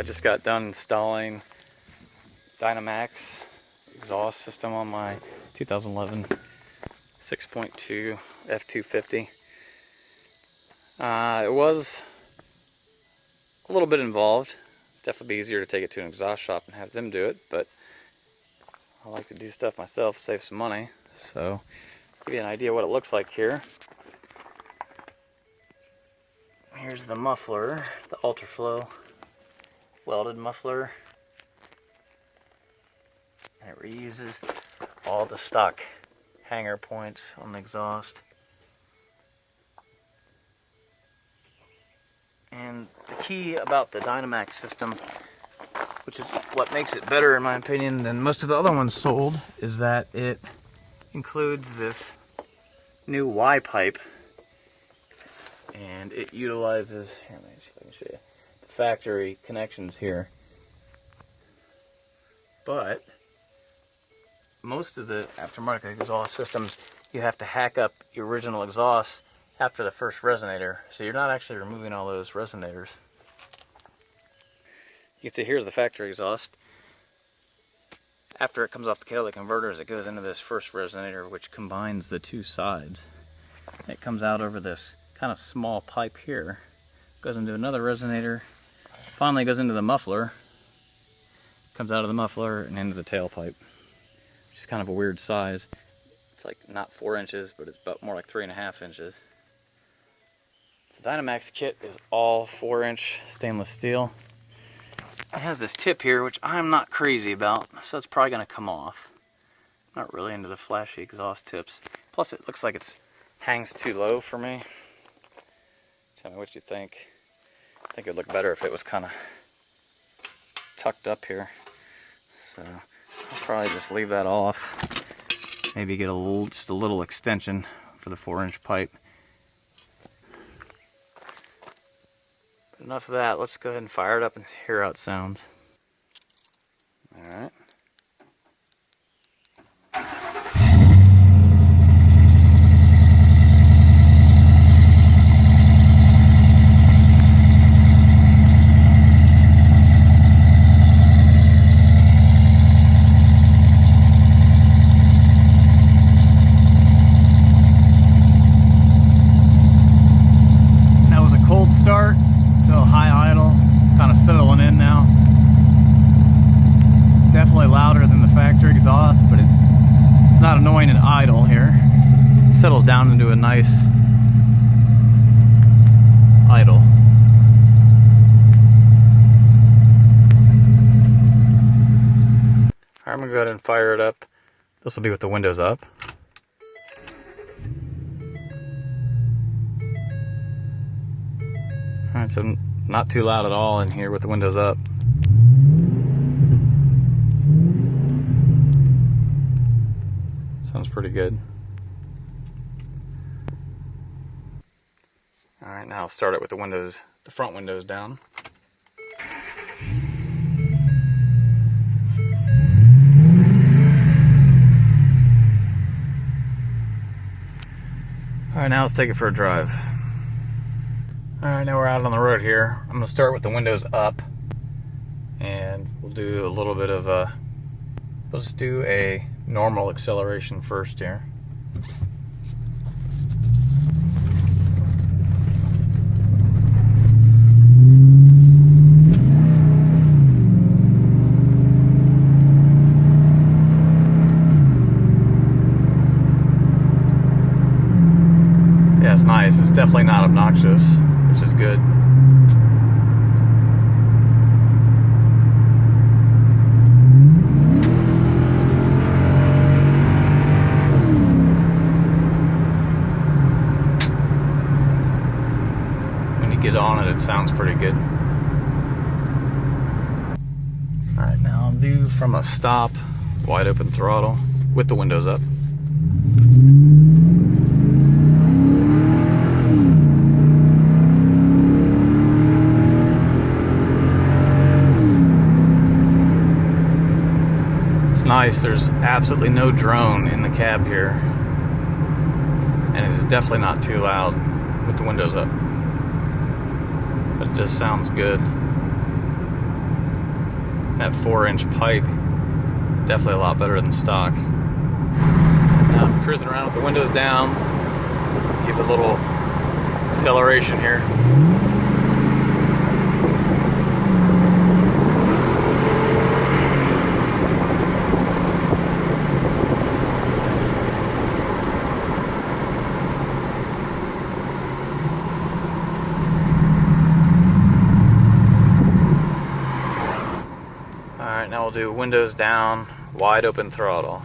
I just got done installing Dynomax exhaust system on my 2011 6.2 F250. It was a little bit involved. Definitely be easier to take it to an exhaust shop and have them do it, but I like to do stuff myself, save some money. So, give you an idea what it looks like here. Here's the muffler, the Ultraflow welded muffler. And it reuses all the stock hanger points on the exhaust. And the key about the Dynomax system, which is what makes it better in my opinion than most of the other ones sold, is that it includes this new Y pipe. And it utilizes, here, let me see if I can show you, the factory connections here. But most of the aftermarket exhaust systems, you have to hack up your original exhaust after the first resonator. So you're not actually removing all those resonators. You can see here's the factory exhaust. After it comes off the catalytic converters, it goes into this first resonator, which combines the two sides. It comes out over this kind of small pipe here, goes into another resonator, finally goes into the muffler, comes out of the muffler and into the tailpipe, which is kind of a weird size. It's like not 4 inches, but it's about more like 3.5 inches. The Dynomax kit is all 4-inch stainless steel. It has this tip here, which I'm not crazy about, so it's probably going to come off. I'm not really into the flashy exhaust tips. Plus it looks like it hangs too low for me. Tell me what you think. I think it would look better if it was kind of tucked up here. So I'll probably just leave that off. Maybe get just a little extension for the 4-inch pipe. But enough of that. Let's go ahead and fire it up and hear how it sounds. All right. Start, so high idle, it's kind of settling in now. It's definitely louder than the factory exhaust, but it's not annoying at idle here. It settles down into a nice idle. Alright, I'm gonna go ahead and fire it up. This will be with the windows up. Alright, so not too loud at all in here with the windows up. Sounds pretty good. Alright, now I'll start it with the front windows down. Alright, now let's take it for a drive. Alright, now we're out on the road here. I'm going to start with the windows up, and we'll do a little bit of let's do a normal acceleration first here. Yeah, it's nice. It's definitely not obnoxious, which is good. When you get on it, it sounds pretty good. Alright, now I'll do from a stop, wide open throttle, with the windows up. Nice, there's absolutely no drone in the cab here, and it's definitely not too loud with the windows up, but it just sounds good. That 4-inch pipe is definitely a lot better than stock. Now I'm cruising around with the windows down. Give it a little acceleration here. Alright, now we'll do windows down, wide open throttle.